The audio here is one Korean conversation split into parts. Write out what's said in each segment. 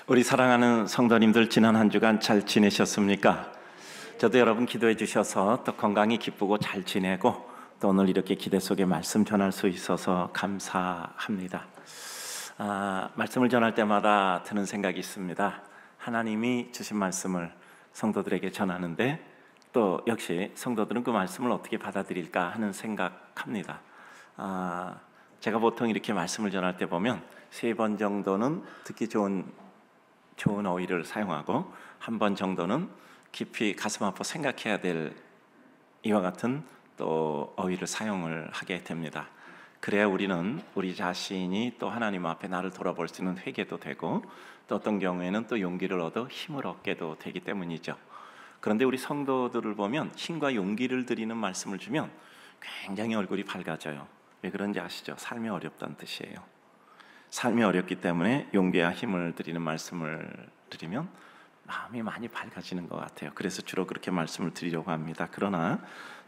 우리 사랑하는 성도님들, 지난 한 주간 잘 지내셨습니까? 저도 여러분 기도해 주셔서 또 건강히 기쁘고 잘 지내고 또 오늘 이렇게 기대 속에 말씀 전할 수 있어서 감사합니다. 말씀을 전할 때마다 드는 생각이 있습니다. 하나님이 주신 말씀을 성도들에게 전하는데 또 역시 성도들은 그 말씀을 어떻게 받아들일까 하는 생각합니다. 제가 보통 이렇게 말씀을 전할 때 보면 3번 정도는 듣기 좋은 어휘를 사용하고 한 번 정도는 깊이 가슴 아파 생각해야 될 이와 같은 또 어휘를 사용을 하게 됩니다. 그래야 우리는 우리 자신이 또 하나님 앞에 나를 돌아볼 수 있는 회개도 되고 또 어떤 경우에는 또 용기를 얻어 힘을 얻게도 되기 때문이죠. 그런데 우리 성도들을 보면 힘과 용기를 드리는 말씀을 주면 굉장히 얼굴이 밝아져요. 왜 그런지 아시죠? 삶이 어렵다는 뜻이에요. 삶이 어렵기 때문에 용기와 힘을 드리는 말씀을 드리면 마음이 많이 밝아지는 것 같아요. 그래서 주로 그렇게 말씀을 드리려고 합니다. 그러나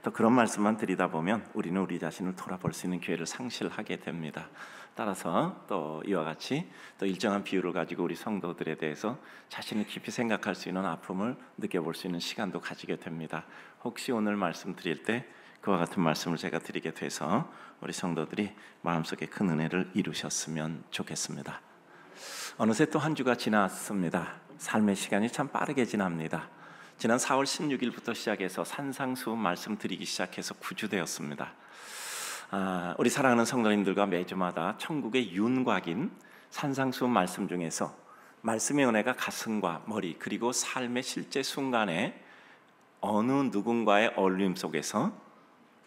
또 그런 말씀만 드리다 보면 우리는 우리 자신을 돌아볼 수 있는 기회를 상실하게 됩니다. 따라서 또 이와 같이 또 일정한 비유를 가지고 우리 성도들에 대해서 자신을 깊이 생각할 수 있는 아픔을 느껴볼 수 있는 시간도 가지게 됩니다. 혹시 오늘 말씀 드릴 때 그와 같은 말씀을 제가 드리게 돼서 우리 성도들이 마음속에 큰 은혜를 이루셨으면 좋겠습니다. 어느새 또 한 주가 지났습니다. 삶의 시간이 참 빠르게 지납니다. 지난 4월 16일부터 시작해서 산상수훈 말씀 드리기 시작해서 9주 되었습니다. 우리 사랑하는 성도님들과 매주마다 천국의 윤곽인 산상수훈 말씀 중에서 말씀의 은혜가 가슴과 머리 그리고 삶의 실제 순간에 어느 누군가의 어울림 속에서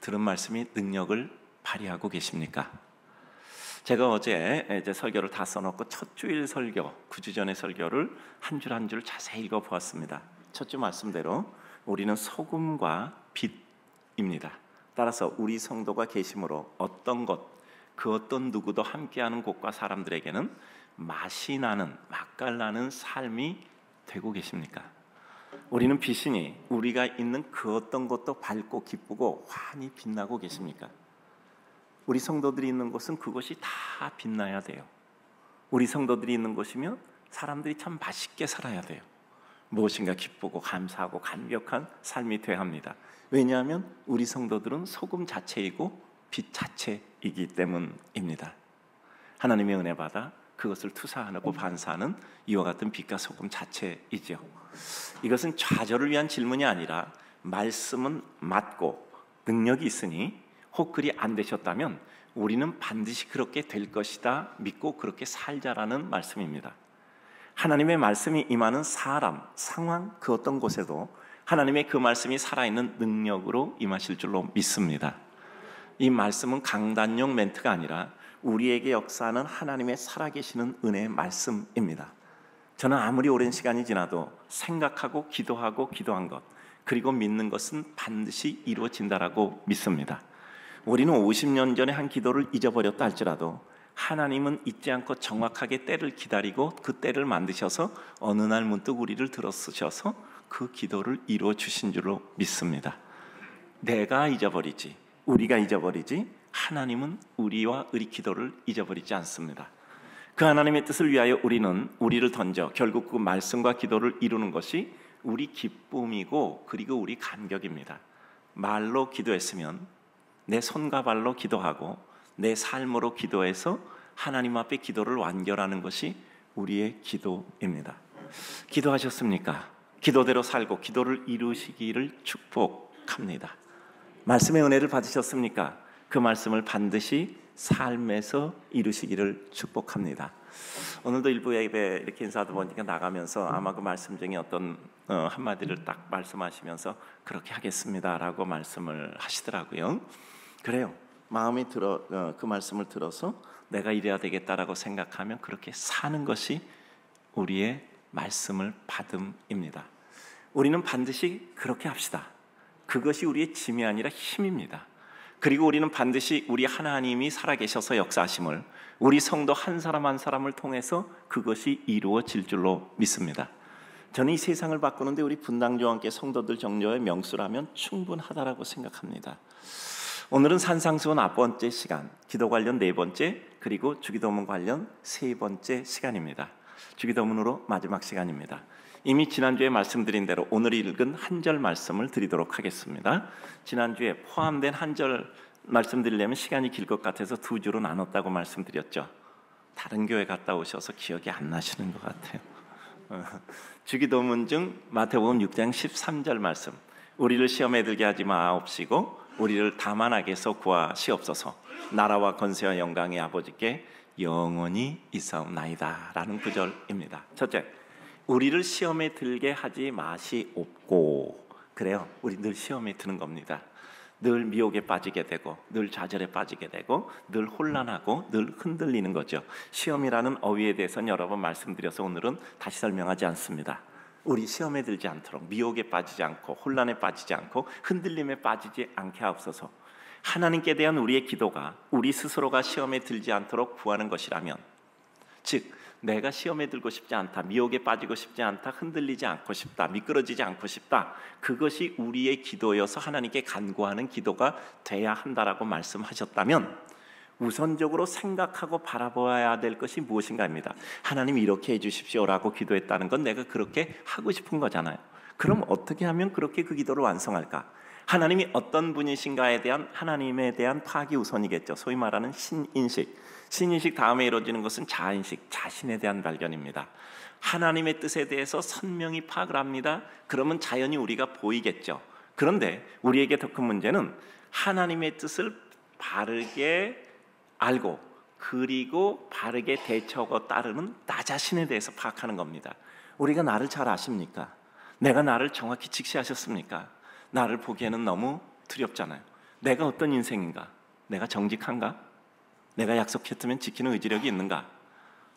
들은 말씀이 능력을 발휘하고 계십니까? 제가 어제 이제 설교를 다 써놓고 첫 주일 설교, 9주 전의 설교를 한 줄 한 줄 자세히 읽어보았습니다. 첫 주 말씀대로 우리는 소금과 빛입니다. 따라서 우리 성도가 계심으로 어떤 것, 그 어떤 누구도 함께하는 곳과 사람들에게는 맛이 나는, 맛깔나는 삶이 되고 계십니까? 우리는 빛이니 우리가 있는 그 어떤 것도 밝고 기쁘고 환히 빛나고 계십니까? 우리 성도들이 있는 곳은 그것이 다 빛나야 돼요. 우리 성도들이 있는 곳이면 사람들이 참 맛있게 살아야 돼요. 무엇인가 기쁘고 감사하고 감격한 삶이 돼야 합니다. 왜냐하면 우리 성도들은 소금 자체이고 빛 자체이기 때문입니다. 하나님의 은혜 받아 그것을 투사하고 반사하는 이와 같은 빛과 소금 자체이죠. 이것은 좌절을 위한 질문이 아니라 말씀은 맞고 능력이 있으니 혹 그리 안 되셨다면 우리는 반드시 그렇게 될 것이다 믿고 그렇게 살자라는 말씀입니다. 하나님의 말씀이 임하는 사람, 상황 그 어떤 곳에도 하나님의 그 말씀이 살아있는 능력으로 임하실 줄로 믿습니다. 이 말씀은 강단용 멘트가 아니라 우리에게 역사하는 하나님의 살아계시는 은혜의 말씀입니다. 저는 아무리 오랜 시간이 지나도 생각하고 기도한 것 그리고 믿는 것은 반드시 이루어진다라고 믿습니다. 우리는 50년 전에 한 기도를 잊어버렸다 할지라도 하나님은 잊지 않고 정확하게 때를 기다리고 그 때를 만드셔서 어느 날 문득 우리를 들어쓰셔서 그 기도를 이루어 주신 줄로 믿습니다. 내가 잊어버리지 우리가 잊어버리지 하나님은 우리와 우리 기도를 잊어버리지 않습니다. 그 하나님의 뜻을 위하여 우리는 우리를 던져 결국 그 말씀과 기도를 이루는 것이 우리 기쁨이고 그리고 우리 감격입니다. 말로 기도했으면 내 손과 발로 기도하고 내 삶으로 기도해서 하나님 앞에 기도를 완결하는 것이 우리의 기도입니다. 기도하셨습니까? 기도대로 살고 기도를 이루시기를 축복합니다. 말씀의 은혜를 받으셨습니까? 그 말씀을 반드시 삶에서 이루시기를 축복합니다. 오늘도 일부 예배 이렇게 인사하다 보니까 나가면서 아마 그 말씀 중에 어떤 한마디를 딱 말씀하시면서 그렇게 하겠습니다라고 말씀을 하시더라고요. 그래요. 마음이 들어 그 말씀을 들어서 내가 이래야 되겠다라고 생각하면 그렇게 사는 것이 우리의 말씀을 받음입니다. 우리는 반드시 그렇게 합시다. 그것이 우리의 짐이 아니라 힘입니다. 그리고 우리는 반드시 우리 하나님이 살아계셔서 역사하심을 우리 성도 한 사람 한 사람을 통해서 그것이 이루어질 줄로 믿습니다. 저는 이 세상을 바꾸는데 우리 분당교와 함께 성도들 정도의 명수라면 충분하다라고 생각합니다. 오늘은 산상수훈 앞번째 시간, 기도 관련 4번째, 그리고 주기도문 관련 3번째 시간입니다. 주기도문으로 마지막 시간입니다. 이미 지난주에 말씀드린 대로 오늘 읽은 한 절 말씀을 드리도록 하겠습니다. 지난주에 포함된 한 절 말씀드리려면 시간이 길 것 같아서 두 주로 나눴다고 말씀드렸죠. 다른 교회 갔다 오셔서 기억이 안 나시는 것 같아요. 주기도문 중 마태복음 6장 13절 말씀, 우리를 시험에 들게 하지 마옵시고 우리를 다만 악에서 구하시옵소서. 나라와 권세와 영광의 아버지께 영원히 있사옵나이다 라는 구절입니다. 첫째, 우리를 시험에 들게 하지 마시옵고. 그래요, 우리 늘 시험에 드는 겁니다. 늘 미혹에 빠지게 되고, 늘 좌절에 빠지게 되고, 늘 혼란하고, 늘 흔들리는 거죠. 시험이라는 어휘에 대해서는 여러 번 말씀드려서 오늘은 다시 설명하지 않습니다. 우리 시험에 들지 않도록, 미혹에 빠지지 않고, 혼란에 빠지지 않고, 흔들림에 빠지지 않게 하옵소서. 하나님께 대한 우리의 기도가 우리 스스로가 시험에 들지 않도록 구하는 것이라면, 즉 내가 시험에 들고 싶지 않다, 미혹에 빠지고 싶지 않다, 흔들리지 않고 싶다, 미끄러지지 않고 싶다, 그것이 우리의 기도여서 하나님께 간구하는 기도가 돼야 한다라고 말씀하셨다면 우선적으로 생각하고 바라보아야 될 것이 무엇인가입니다. 하나님 이렇게 해주십시오라고 기도했다는 건 내가 그렇게 하고 싶은 거잖아요. 그럼 어떻게 하면 그렇게 그 기도를 완성할까? 하나님이 어떤 분이신가에 대한 하나님에 대한 파악이 우선이겠죠. 소위 말하는 신인식. 신인식 다음에 이루어지는 것은 자인식, 자신에 대한 발견입니다. 하나님의 뜻에 대해서 선명히 파악을 합니다. 그러면 자연히 우리가 보이겠죠. 그런데 우리에게 더 큰 문제는 하나님의 뜻을 바르게 알고 그리고 바르게 대처하고 따르는 나 자신에 대해서 파악하는 겁니다. 우리가 나를 잘 아십니까? 내가 나를 정확히 직시하셨습니까? 나를 보기에는 너무 두렵잖아요. 내가 어떤 인생인가? 내가 정직한가? 내가 약속했으면 지키는 의지력이 있는가?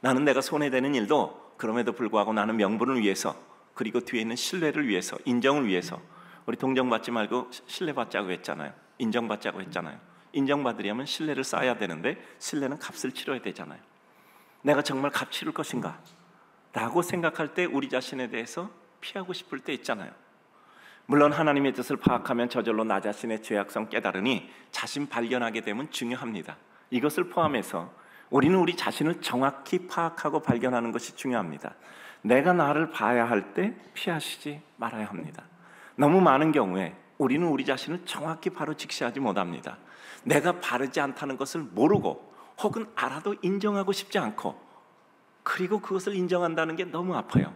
나는 내가 손해되는 일도 그럼에도 불구하고 나는 명분을 위해서, 그리고 뒤에 있는 신뢰를 위해서, 인정을 위해서, 우리 동정받지 말고 신뢰받자고 했잖아요. 인정받자고 했잖아요. 인정받으려면 신뢰를 쌓아야 되는데 신뢰는 값을 치러야 되잖아요. 내가 정말 값 치를 것인가? 라고 생각할 때 우리 자신에 대해서 피하고 싶을 때 있잖아요. 물론 하나님의 뜻을 파악하면 저절로 나 자신의 죄악성 깨달으니 자신 발견하게 되면 중요합니다. 이것을 포함해서 우리는 우리 자신을 정확히 파악하고 발견하는 것이 중요합니다. 내가 나를 봐야 할 때 피하시지 말아야 합니다. 너무 많은 경우에 우리는 우리 자신을 정확히 바로 직시하지 못합니다. 내가 바르지 않다는 것을 모르고 혹은 알아도 인정하고 싶지 않고, 그리고 그것을 인정한다는 게 너무 아파요.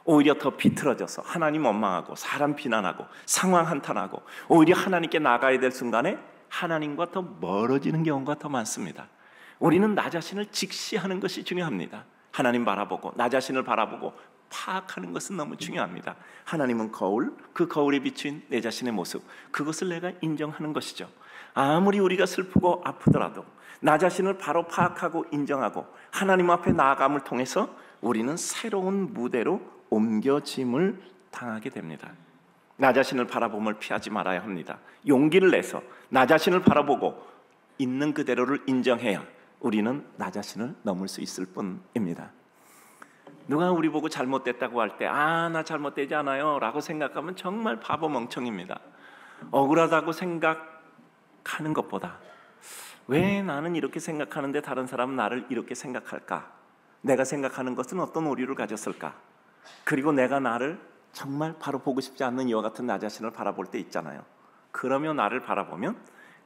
오히려 더 비틀어져서 하나님 원망하고 사람 비난하고 상황 한탄하고 오히려 하나님께 나가야 될 순간에 하나님과 더 멀어지는 경우가 더 많습니다. 우리는 나 자신을 직시하는 것이 중요합니다. 하나님 바라보고 나 자신을 바라보고 파악하는 것은 너무 중요합니다. 하나님은 거울, 그 거울에 비친 내 자신의 모습, 그것을 내가 인정하는 것이죠. 아무리 우리가 슬프고 아프더라도 나 자신을 바로 파악하고 인정하고 하나님 앞에 나아감을 통해서 우리는 새로운 무대로 옮겨짐을 당하게 됩니다. 나 자신을 바라봄을 피하지 말아야 합니다. 용기를 내서 나 자신을 바라보고 있는 그대로를 인정해야 우리는 나 자신을 넘을 수 있을 뿐입니다. 누가 우리 보고 잘못됐다고 할 때 나 잘못되지 않아요 라고 생각하면 정말 바보 멍청입니다. 억울하다고 생각하는 것보다 왜 나는 이렇게 생각하는데 다른 사람은 나를 이렇게 생각할까? 내가 생각하는 것은 어떤 오류를 가졌을까? 그리고 내가 나를 정말 바로 보고 싶지 않는 이와 같은 나 자신을 바라볼 때 있잖아요. 그러며 나를 바라보면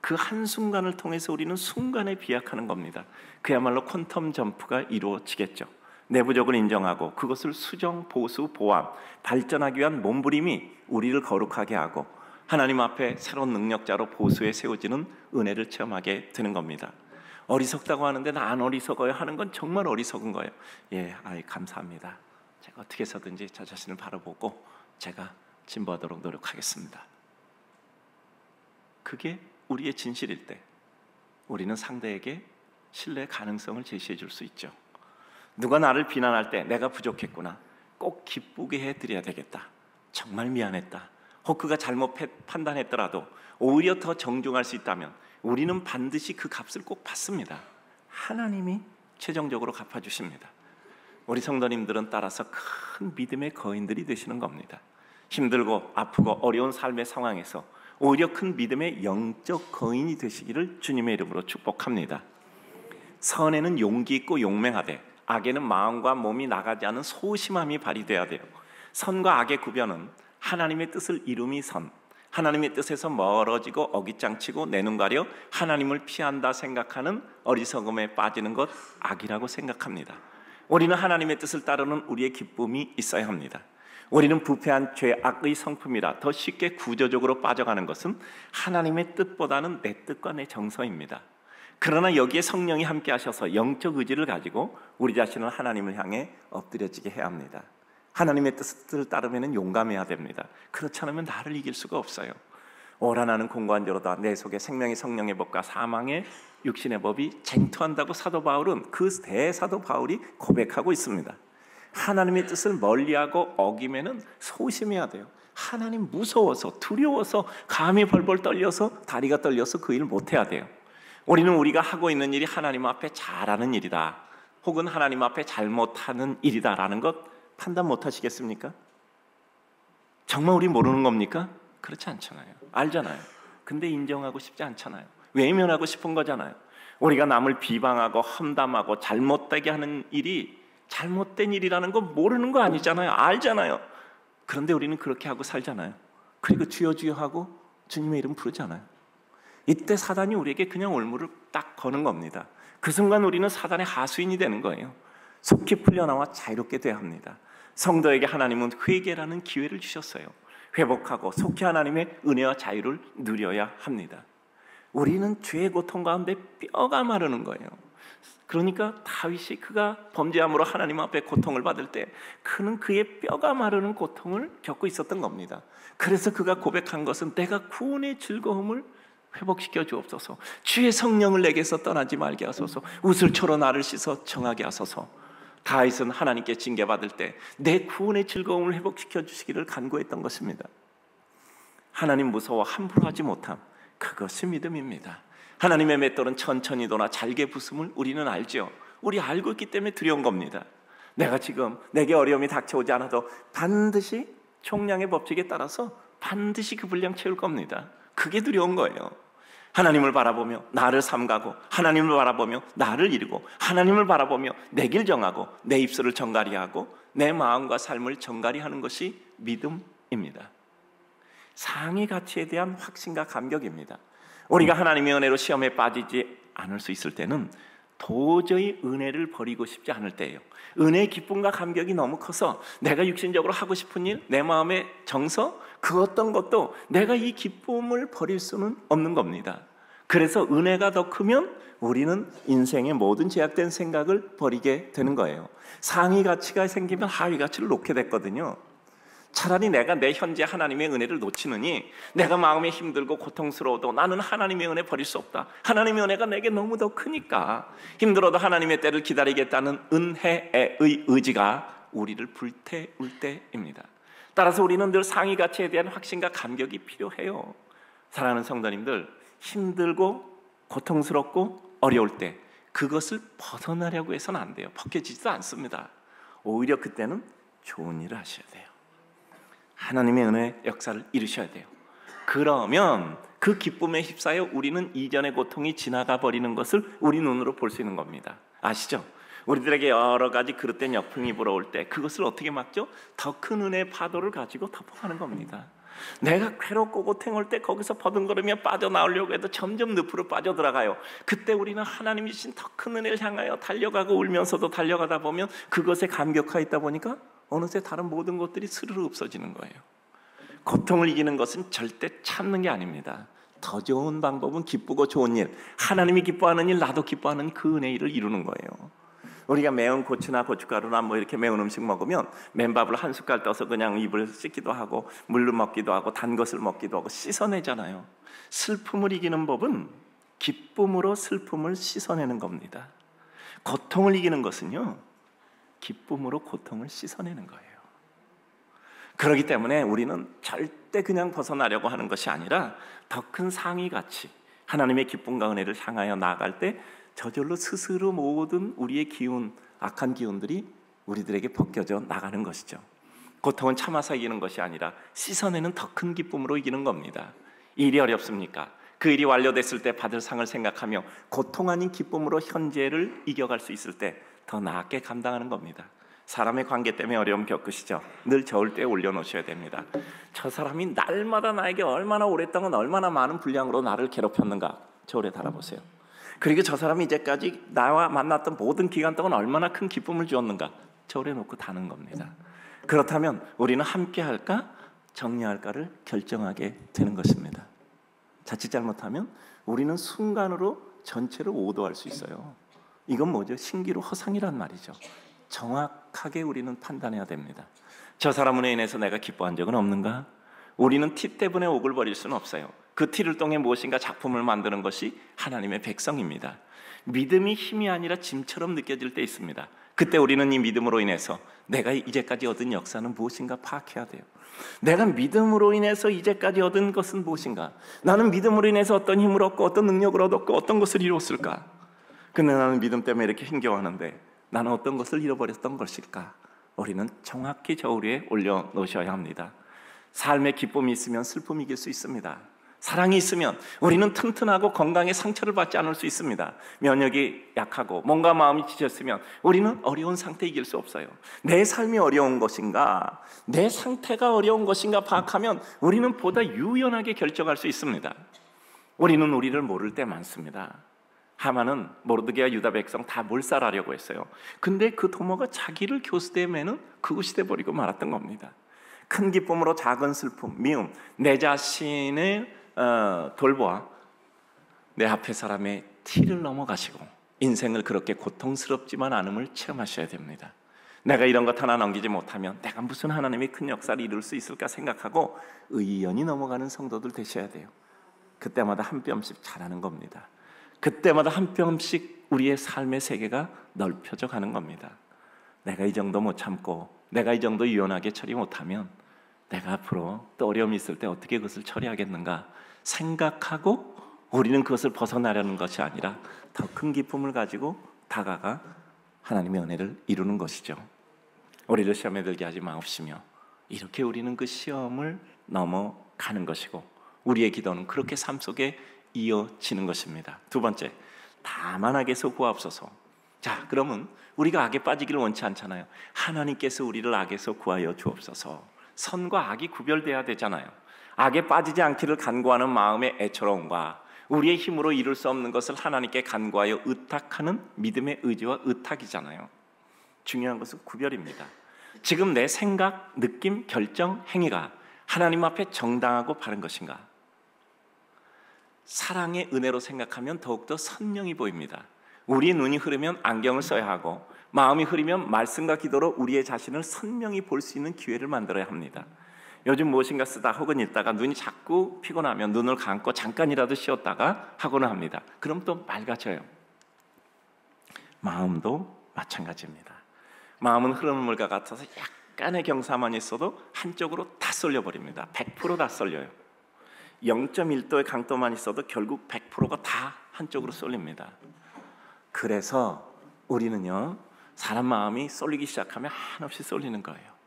그 한순간을 통해서 우리는 순간에 비약하는 겁니다. 그야말로 퀀텀 점프가 이루어지겠죠. 내부적으로 인정하고 그것을 수정, 보수, 보완, 발전하기 위한 몸부림이 우리를 거룩하게 하고 하나님 앞에 새로운 능력자로 보수에 세워지는 은혜를 체험하게 되는 겁니다. 어리석다고 하는데 나 안 어리석어요 하는 건 정말 어리석은 거예요. 감사합니다. 제가 어떻게 해서든지 저 자신을 바라보고 제가 진보하도록 노력하겠습니다. 그게 우리의 진실일 때 우리는 상대에게 신뢰의 가능성을 제시해 줄 수 있죠. 누가 나를 비난할 때 내가 부족했구나, 꼭 기쁘게 해드려야 되겠다, 정말 미안했다, 혹 그가 잘못 판단했더라도 오히려 더 정중할 수 있다면 우리는 반드시 그 값을 꼭 받습니다. 하나님이 최종적으로 갚아주십니다. 우리 성도님들은 따라서 큰 믿음의 거인들이 되시는 겁니다. 힘들고 아프고 어려운 삶의 상황에서 오히려 큰 믿음의 영적 거인이 되시기를 주님의 이름으로 축복합니다. 선에는 용기 있고 용맹하되 악에는 마음과 몸이 나가지 않은 소심함이 발휘돼야 돼요. 선과 악의 구별은 하나님의 뜻을 이룸이 선, 하나님의 뜻에서 멀어지고 어깃장치고 내 눈 가려 하나님을 피한다 생각하는 어리석음에 빠지는 것, 악이라고 생각합니다. 우리는 하나님의 뜻을 따르는 우리의 기쁨이 있어야 합니다. 우리는 부패한 죄악의 성품이라 더 쉽게 구조적으로 빠져가는 것은 하나님의 뜻보다는 내 뜻과 내 정서입니다. 그러나 여기에 성령이 함께 하셔서 영적 의지를 가지고 우리 자신을 하나님을 향해 엎드려지게 해야 합니다. 하나님의 뜻을 따르면 용감해야 됩니다. 그렇지 않으면 나를 이길 수가 없어요. 오라나는 공관조로다 내 속에 생명의 성령의 법과 사망의 육신의 법이 쟁투한다고 사도 바울은, 그 대사도 바울이 고백하고 있습니다. 하나님의 뜻을 멀리하고 어기면은 소심해야 돼요. 하나님 무서워서, 두려워서, 감이 벌벌 떨려서, 다리가 떨려서 그 일을 못해야 돼요. 우리는 우리가 하고 있는 일이 하나님 앞에 잘하는 일이다, 혹은 하나님 앞에 잘못하는 일이다라는 것 판단 못 하시겠습니까? 정말 우리 모르는 겁니까? 그렇지 않잖아요. 알잖아요. 근데 인정하고 싶지 않잖아요. 외면하고 싶은 거잖아요. 우리가 남을 비방하고 험담하고 잘못되게 하는 일이 잘못된 일이라는 거 모르는 거 아니잖아요. 알잖아요. 그런데 우리는 그렇게 하고 살잖아요. 그리고 주여 주여 하고 주님의 이름 부르잖아요. 이때 사단이 우리에게 그냥 올무를 딱 거는 겁니다. 그 순간 우리는 사단의 하수인이 되는 거예요. 속히 풀려나와 자유롭게 돼야 합니다. 성도에게 하나님은 회개라는 기회를 주셨어요. 회복하고 속히 하나님의 은혜와 자유를 누려야 합니다. 우리는 죄의 고통 가운데 뼈가 마르는 거예요. 그러니까 다윗이 그가 범죄함으로 하나님 앞에 고통을 받을 때 그는 그의 뼈가 마르는 고통을 겪고 있었던 겁니다. 그래서 그가 고백한 것은 내가 구원의 즐거움을 회복시켜 주옵소서, 주의 성령을 내게서 떠나지 말게 하소서, 우슬초로 나를 씻어 정하게 하소서. 다윗은 하나님께 징계받을 때 내 구원의 즐거움을 회복시켜 주시기를 간구했던 것입니다. 하나님 무서워 함부로 하지 못함, 그것이 믿음입니다. 하나님의 맷돌은 천천히 도나 잘게 부숨을 우리는 알죠. 우리 알고 있기 때문에 두려운 겁니다. 내가 지금 내게 어려움이 닥쳐오지 않아도 반드시 총량의 법칙에 따라서 반드시 그 분량 채울 겁니다. 그게 두려운 거예요. 하나님을 바라보며 나를 삼가고, 하나님을 바라보며 나를 이루고, 하나님을 바라보며 내 길 정하고 내 입술을 정갈이하고 내 마음과 삶을 정갈이하는 것이 믿음입니다. 상위 가치에 대한 확신과 감격입니다. 우리가 하나님의 은혜로 시험에 빠지지 않을 수 있을 때는 도저히 은혜를 버리고 싶지 않을 때예요. 은혜의 기쁨과 감격이 너무 커서 내가 육신적으로 하고 싶은 일, 내 마음의 정서, 그 어떤 것도 내가 이 기쁨을 버릴 수는 없는 겁니다. 그래서 은혜가 더 크면 우리는 인생의 모든 제약된 생각을 버리게 되는 거예요. 상위 가치가 생기면 하위 가치를 놓게 됐거든요. 차라리 내가 내 현재 하나님의 은혜를 놓치느니, 내가 마음이 힘들고 고통스러워도 나는 하나님의 은혜 버릴 수 없다, 하나님의 은혜가 내게 너무 더 크니까 힘들어도 하나님의 때를 기다리겠다는 은혜의 의지가 우리를 불태울 때입니다. 따라서 우리는 늘 상위 가치에 대한 확신과 감격이 필요해요. 사랑하는 성도님들, 힘들고 고통스럽고 어려울 때 그것을 벗어나려고 해서는 안 돼요. 벗겨지지도 않습니다. 오히려 그때는 좋은 일을 하셔야 돼요. 하나님의 은혜 역사를 이루셔야 돼요. 그러면 그 기쁨에 휩싸여 우리는 이전의 고통이 지나가 버리는 것을 우리 눈으로 볼 수 있는 겁니다. 아시죠? 우리들에게 여러 가지 그릇된 역풍이 불어올 때 그것을 어떻게 막죠? 더 큰 은혜의 파도를 가지고 덮어가는 겁니다. 내가 괴롭고 고통할 때 거기서 버둥거리며 빠져나오려고 해도 점점 늪으로 빠져들어가요. 그때 우리는 하나님이 주신 더 큰 은혜를 향하여 달려가고 울면서도 달려가다 보면 그것에 감격하여 있다 보니까 어느새 다른 모든 것들이 스르르 없어지는 거예요. 고통을 이기는 것은 절대 참는 게 아닙니다. 더 좋은 방법은 기쁘고 좋은 일, 하나님이 기뻐하는 일, 나도 기뻐하는 그 은혜의 일을 이루는 거예요. 우리가 매운 고추나 고춧가루나 뭐 이렇게 매운 음식 먹으면 맨밥을 한 숟갈 떠서 그냥 입을 씻기도 하고 물로 먹기도 하고 단 것을 먹기도 하고 씻어내잖아요. 슬픔을 이기는 법은 기쁨으로 슬픔을 씻어내는 겁니다. 고통을 이기는 것은요, 기쁨으로 고통을 씻어내는 거예요. 그렇기 때문에 우리는 절대 그냥 벗어나려고 하는 것이 아니라 더 큰 상위 가치, 하나님의 기쁨과 은혜를 향하여 나아갈 때 저절로 스스로 모든 우리의 기운, 악한 기운들이 우리들에게 벗겨져 나가는 것이죠. 고통은 참아서 이기는 것이 아니라 씻어내는 더 큰 기쁨으로 이기는 겁니다. 일이 어렵습니까? 그 일이 완료됐을 때 받을 상을 생각하며 고통 아닌 기쁨으로 현재를 이겨갈 수 있을 때 더 나게 감당하는 겁니다. 사람의 관계 때문에 어려움 겪으시죠? 늘 저울대에 올려놓으셔야 됩니다. 저 사람이 날마다 나에게 얼마나 오랫동안 얼마나 많은 분량으로 나를 괴롭혔는가 저울에 달아보세요. 그리고 저 사람이 이제까지 나와 만났던 모든 기간 동안 얼마나 큰 기쁨을 주었는가 저울에 놓고 다는 겁니다. 그렇다면 우리는 함께 할까 정리할까를 결정하게 되는 것입니다. 자칫 잘못하면 우리는 순간으로 전체를 오도할 수 있어요. 이건 뭐죠? 신기루 허상이란 말이죠. 정확하게 우리는 판단해야 됩니다. 저 사람으로 인해서 내가 기뻐한 적은 없는가? 우리는 티 때문에 오글거릴 수는 없어요. 그 티를 통해 무엇인가 작품을 만드는 것이 하나님의 백성입니다. 믿음이 힘이 아니라 짐처럼 느껴질 때 있습니다. 그때 우리는 이 믿음으로 인해서 내가 이제까지 얻은 역사는 무엇인가 파악해야 돼요. 내가 믿음으로 인해서 이제까지 얻은 것은 무엇인가? 나는 믿음으로 인해서 어떤 힘을 얻고 어떤 능력을 얻었고 어떤 것을 이루었을까? 근데 나는 믿음 때문에 이렇게 힘겨워하는데 나는 어떤 것을 잃어버렸던 것일까? 우리는 정확히 저울 위에 올려놓으셔야 합니다. 삶의 기쁨이 있으면 슬픔이 이길 수 있습니다. 사랑이 있으면 우리는 튼튼하고 건강에 상처를 받지 않을 수 있습니다. 면역이 약하고 몸과 마음이 지쳤으면 우리는 어려운 상태 이길 수 없어요. 내 삶이 어려운 것인가, 내 상태가 어려운 것인가 파악하면 우리는 보다 유연하게 결정할 수 있습니다. 우리는 우리를 모를 때 많습니다. 하만은 모르드게와 유다 백성 다 몰살하려고 했어요. 근데 그 도모가 자기를 교수대에 매는 그것이 돼버리고 말았던 겁니다. 큰 기쁨으로 작은 슬픔, 미움, 내 자신을 돌보아 내 앞에 사람의 티를 넘어가시고 인생을 그렇게 고통스럽지만 않음을 체험하셔야 됩니다. 내가 이런 것 하나 넘기지 못하면 내가 무슨 하나님의 큰 역사를 이룰 수 있을까 생각하고 의연히 넘어가는 성도들 되셔야 돼요. 그때마다 한 뼘씩 자라는 겁니다. 그때마다 한 뼘씩 우리의 삶의 세계가 넓혀져 가는 겁니다. 내가 이 정도 못 참고 내가 이 정도 유연하게 처리 못하면 내가 앞으로 또 어려움이 있을 때 어떻게 그것을 처리하겠는가 생각하고 우리는 그것을 벗어나려는 것이 아니라 더 큰 기쁨을 가지고 다가가 하나님의 은혜를 이루는 것이죠. 우리를 시험에 들게 하지 마옵시며 이렇게 우리는 그 시험을 넘어가는 것이고 우리의 기도는 그렇게 삶 속에 이어지는 것입니다. 두 번째, 다만 악에서 구하옵소서. 자, 그러면 우리가 악에 빠지기를 원치 않잖아요. 하나님께서 우리를 악에서 구하여 주옵소서. 선과 악이 구별돼야 되잖아요. 악에 빠지지 않기를 간구하는 마음의 애처로움과 우리의 힘으로 이룰 수 없는 것을 하나님께 간구하여 의탁하는 믿음의 의지와 의탁이잖아요. 중요한 것은 구별입니다. 지금 내 생각, 느낌, 결정, 행위가 하나님 앞에 정당하고 바른 것인가? 사랑의 은혜로 생각하면 더욱더 선명히 보입니다. 우리의 눈이 흐르면 안경을 써야 하고 마음이 흐리면 말씀과 기도로 우리의 자신을 선명히 볼 수 있는 기회를 만들어야 합니다. 요즘 무엇인가 쓰다 혹은 읽다가 눈이 자꾸 피곤하면 눈을 감고 잠깐이라도 쉬었다가 하고는 합니다. 그럼 또 맑아져요. 마음도 마찬가지입니다. 마음은 흐르는 물과 같아서 약간의 경사만 있어도 한쪽으로 다 쏠려버립니다. 100% 다 쏠려요. 0.1도의 강도만 있어도 결국 100%가 다 한쪽으로 쏠립니다. 그래서 우리는요, 사람 마음이 쏠리기 시작하면 한없이 쏠리는 거예요.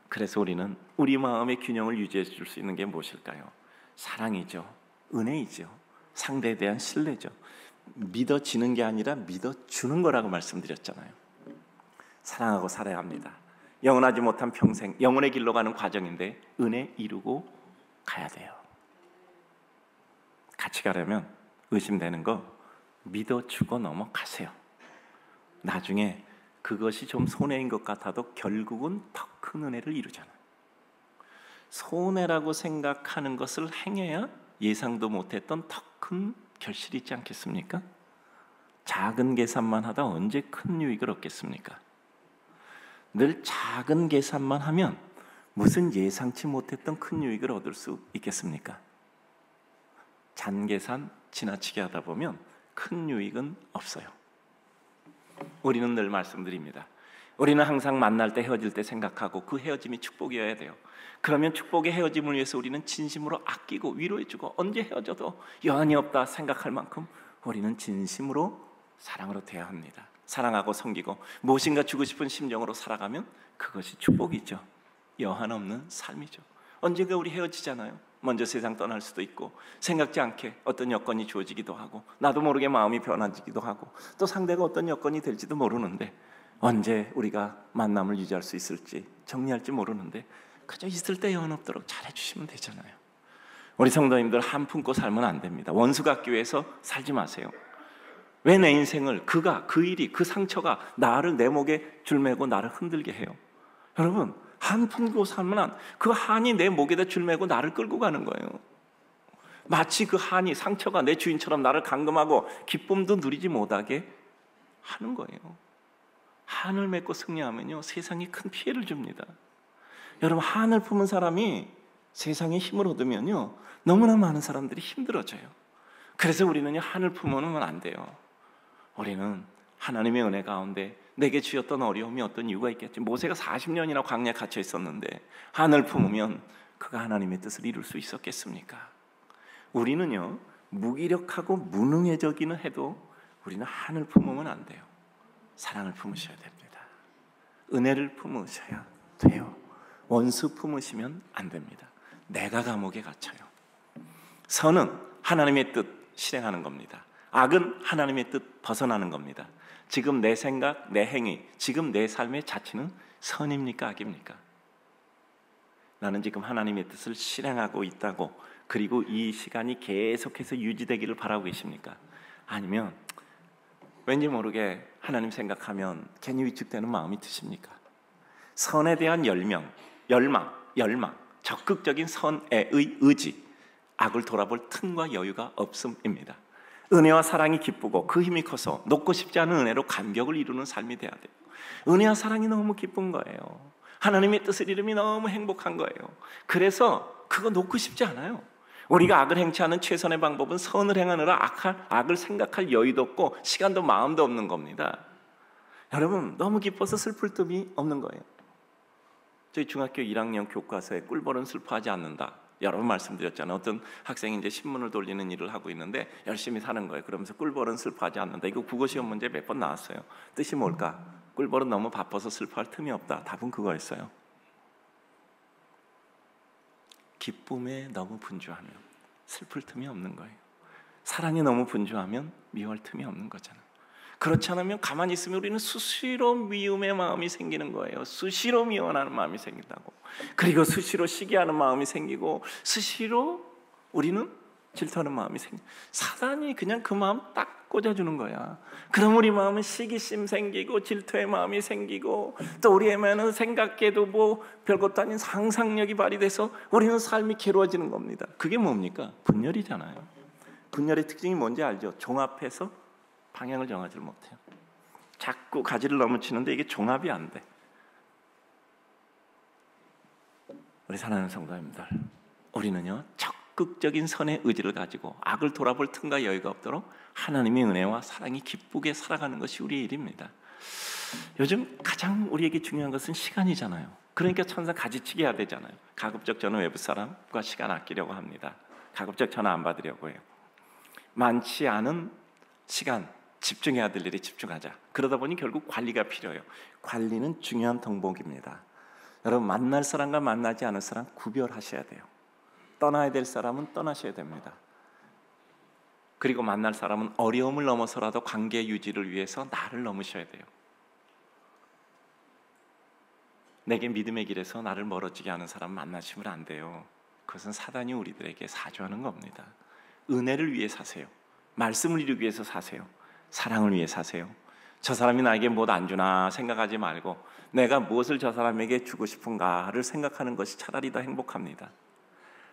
그래서 우리는 우리 마음의 균형을 유지해 줄 수 있는 게 무엇일까요? 사랑이죠. 은혜이죠. 상대에 대한 신뢰죠. 믿어지는 게 아니라 믿어주는 거라고 말씀드렸잖아요. 사랑하고 살아야 합니다. 영원하지 못한 평생, 영원의 길로 가는 과정인데 은혜 이루고 가야 돼요. 같이 가려면 의심되는 거 믿어주고 넘어가세요. 나중에 그것이 좀 손해인 것 같아도 결국은 더 큰 은혜를 이루잖아요. 손해라고 생각하는 것을 행해야 예상도 못했던 더 큰 결실이 있지 않겠습니까? 작은 계산만 하다 언제 큰 유익을 얻겠습니까? 늘 작은 계산만 하면 무슨 예상치 못했던 큰 유익을 얻을 수 있겠습니까? 잔 계산 지나치게 하다 보면 큰 유익은 없어요. 우리는 늘 말씀드립니다. 우리는 항상 만날 때 헤어질 때 생각하고 그 헤어짐이 축복이어야 돼요. 그러면 축복의 헤어짐을 위해서 우리는 진심으로 아끼고 위로해주고 언제 헤어져도 여한이 없다 생각할 만큼 우리는 진심으로 사랑으로 대해야 합니다. 사랑하고 섬기고 무엇인가 주고 싶은 심정으로 살아가면 그것이 축복이죠. 여한 없는 삶이죠. 언젠가 우리 헤어지잖아요. 먼저 세상 떠날 수도 있고, 생각지 않게 어떤 여건이 주어지기도 하고, 나도 모르게 마음이 변화지기도 하고, 또 상대가 어떤 여건이 될지도 모르는데, 언제 우리가 만남을 유지할 수 있을지, 정리할지 모르는데 그저 있을 때 영원없도록 잘해주시면 되잖아요. 우리 성도님들 한 품고 살면 안 됩니다. 원수 같기 위해서 살지 마세요. 왜 내 인생을 그가, 그 일이, 그 상처가 나를 내 목에 줄매고 나를 흔들게 해요? 여러분, 한 품고 살면 그 한이 내 목에다 줄매고 나를 끌고 가는 거예요. 마치 그 한이, 상처가 내 주인처럼 나를 감금하고 기쁨도 누리지 못하게 하는 거예요. 한을 맺고 승리하면요, 세상에 큰 피해를 줍니다. 여러분, 한을 품은 사람이 세상에 힘을 얻으면요, 너무나 많은 사람들이 힘들어져요. 그래서 우리는요, 한을 품으면 안 돼요. 우리는 하나님의 은혜 가운데 내게 주셨던 어려움이 어떤 이유가 있겠지. 모세가 40년이나 광야에 갇혀 있었는데 한을 품으면 그가 하나님의 뜻을 이룰 수 있었겠습니까? 우리는요, 무기력하고 무능해지기는 해도 우리는 한을 품으면 안 돼요. 사랑을 품으셔야 됩니다. 은혜를 품으셔야 돼요. 원수 품으시면 안 됩니다. 내가 감옥에 갇혀요. 선은 하나님의 뜻 실행하는 겁니다. 악은 하나님의 뜻 벗어나는 겁니다. 지금 내 생각, 내 행위, 지금 내 삶의 자치는 선입니까, 악입니까? 나는 지금 하나님의 뜻을 실행하고 있다고, 그리고 이 시간이 계속해서 유지되기를 바라고 계십니까? 아니면 왠지 모르게 하나님 생각하면 괜히 위축되는 마음이 드십니까? 선에 대한 열망, 적극적인 선의 의지, 악을 돌아볼 틈과 여유가 없음입니다. 은혜와 사랑이 기쁘고 그 힘이 커서 놓고 싶지 않은 은혜로 감격을 이루는 삶이 돼야 돼요. 은혜와 사랑이 너무 기쁜 거예요. 하나님의 뜻을 이루면 너무 행복한 거예요. 그래서 그거 놓고 싶지 않아요. 우리가 악을 행치 않은 최선의 방법은 선을 행하느라 악을 생각할 여유도 없고 시간도 마음도 없는 겁니다. 여러분, 너무 기뻐서 슬플 틈이 없는 거예요. 저희 중학교 1학년 교과서에 꿀벌은 슬퍼하지 않는다, 여러 번 말씀드렸잖아요. 어떤 학생이 이제 신문을 돌리는 일을 하고 있는데 열심히 사는 거예요. 그러면서 꿀벌은 슬퍼하지 않는다. 이거 국어시험 문제 몇 번 나왔어요. 뜻이 뭘까? 꿀벌은 너무 바빠서 슬퍼할 틈이 없다. 답은 그거였어요. 기쁨에 너무 분주하면 슬플 틈이 없는 거예요. 사랑에 너무 분주하면 미워할 틈이 없는 거잖아요. 그렇지 않으면 가만히 있으면 우리는 수시로 미움의 마음이 생기는 거예요. 수시로 미워하는 마음이 생긴다고. 그리고 수시로 시기하는 마음이 생기고 수시로 우리는 질투하는 마음이 생겨. 사단이 그냥 그 마음 딱 꽂아주는 거야. 그럼 우리 마음은 시기심 생기고 질투의 마음이 생기고, 또 우리 애매는 생각해도 뭐 별것도 아닌 상상력이 발휘돼서 우리는 삶이 괴로워지는 겁니다. 그게 뭡니까? 분열이잖아요. 분열의 특징이 뭔지 알죠? 종합해서 방향을 정하지 못해요. 자꾸 가지를 넘어치는데 이게 종합이 안 돼. 우리 사랑하는 성도님들, 우리는요, 적극적인 선의 의지를 가지고 악을 돌아볼 틈과 여유가 없도록 하나님의 은혜와 사랑이 기쁘게 살아가는 것이 우리의 일입니다. 요즘 가장 우리에게 중요한 것은 시간이잖아요. 그러니까 천사 가지치기 해야 되잖아요. 가급적 저는 외부 사람과 시간 아끼려고 합니다. 가급적 전화 안 받으려고 해요. 많지 않은 시간, 집중해야 될 일에 집중하자. 그러다 보니 결국 관리가 필요해요. 관리는 중요한 덕목입니다. 여러분, 만날 사람과 만나지 않을 사람 구별하셔야 돼요. 떠나야 될 사람은 떠나셔야 됩니다. 그리고 만날 사람은 어려움을 넘어서라도 관계 유지를 위해서 나를 넘으셔야 돼요. 내게 믿음의 길에서 나를 멀어지게 하는 사람 만나시면 안 돼요. 그것은 사단이 우리들에게 사주하는 겁니다. 은혜를 위해 사세요. 말씀을 이루기 위해서 사세요. 사랑을 위해 사세요. 저 사람이 나에게 못 안 주나 생각하지 말고 내가 무엇을 저 사람에게 주고 싶은가를 생각하는 것이 차라리 더 행복합니다.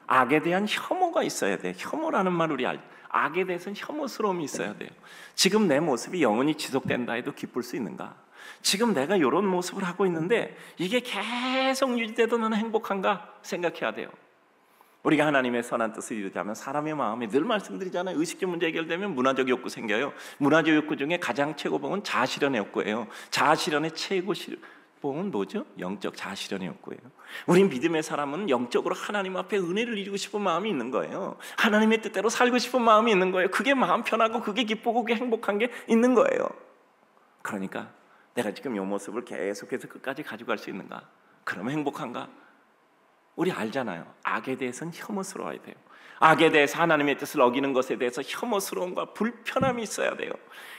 악에 대한 혐오가 있어야 돼요. 혐오라는 말 우리 알죠. 악에 대해서는 혐오스러움이 있어야 돼요. 지금 내 모습이 영원히 지속된다 해도 기쁠 수 있는가? 지금 내가 이런 모습을 하고 있는데 이게 계속 유지돼도 나는 행복한가 생각해야 돼요. 우리가 하나님의 선한 뜻을 이루자면 사람의 마음에, 늘 말씀드리잖아요. 의식적 문제 해결되면 문화적 욕구 생겨요. 문화적 욕구 중에 가장 최고봉은 자아실현의 욕구예요. 자아실현의 최고봉은 뭐죠? 영적 자아실현의 욕구예요. 우리 믿음의 사람은 영적으로 하나님 앞에 은혜를 이루고 싶은 마음이 있는 거예요. 하나님의 뜻대로 살고 싶은 마음이 있는 거예요. 그게 마음 편하고 그게 기쁘고 그게 행복한 게 있는 거예요. 그러니까 내가 지금 이 모습을 계속해서 끝까지 가져갈 수 있는가? 그러면 행복한가? 우리 알잖아요. 악에 대해서는 혐오스러워야 돼요. 악에 대해서 하나님의 뜻을 어기는 것에 대해서 혐오스러움과 불편함이 있어야 돼요.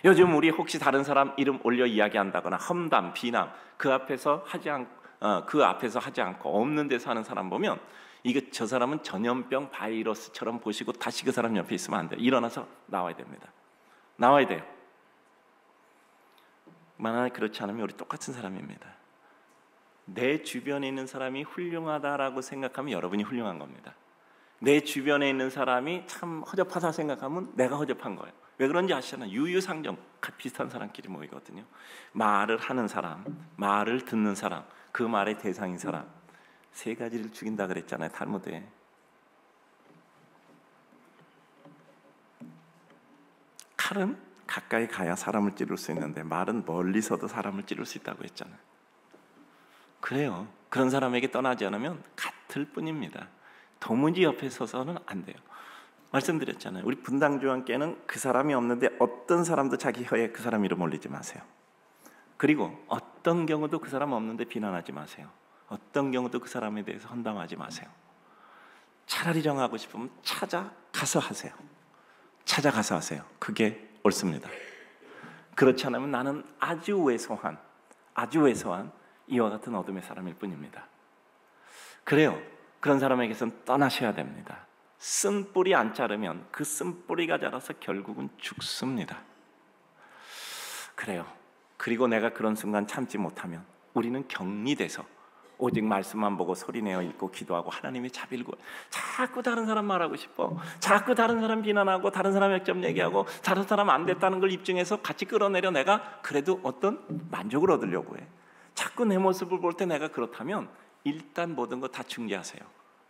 요즘 우리 혹시 다른 사람 이름 올려 이야기한다거나 험담, 비남 그 앞에서 하지 않고 없는 데서 하는 사람 보면 이거 저 사람은 전염병 바이러스처럼 보시고 다시 그 사람 옆에 있으면 안 돼요. 일어나서 나와야 됩니다. 나와야 돼요. 만약에 그렇지 않으면 우리 똑같은 사람입니다. 내 주변에 있는 사람이 훌륭하다라고 생각하면 여러분이 훌륭한 겁니다. 내 주변에 있는 사람이 참 허접하다 생각하면 내가 허접한 거예요. 왜 그런지 아시잖아요. 유유상종 비슷한 사람끼리 모이거든요. 말을 하는 사람, 말을 듣는 사람, 그 말의 대상인 사람, 세 가지를 죽인다 그랬잖아요. 탈무드에. 칼은 가까이 가야 사람을 찌를 수 있는데 말은 멀리서도 사람을 찌를 수 있다고 했잖아요. 그래요. 그런 사람에게 떠나지 않으면 같을 뿐입니다. 도무지 옆에 서서는 안 돼요. 말씀드렸잖아요. 우리 분당교환께는 그 사람이 없는데 어떤 사람도 자기 혀에 그 사람 이름 올리지 마세요. 그리고 어떤 경우도 그 사람 없는데 비난하지 마세요. 어떤 경우도 그 사람에 대해서 헌담하지 마세요. 차라리 정하고 싶으면 찾아가서 하세요. 찾아가서 하세요. 그게 옳습니다. 그렇지 않으면 나는 아주 왜소한 이와 같은 어둠의 사람일 뿐입니다. 그래요. 그런 사람에게선 떠나셔야 됩니다. 쓴 뿌리 안 자르면 그 쓴 뿌리가 자라서 결국은 죽습니다. 그래요. 그리고 내가 그런 순간 참지 못하면 우리는 격리돼서 오직 말씀만 보고 소리내어 읽고 기도하고 하나님의 자비를 구해. 자꾸 다른 사람 말하고 싶어. 자꾸 다른 사람 비난하고 다른 사람 약점 얘기하고 다른 사람 안 됐다는 걸 입증해서 같이 끌어내려 내가 그래도 어떤 만족을 얻으려고 해. 자꾸 내 모습을 볼 때 내가 그렇다면 일단 모든 거 다 중지하세요.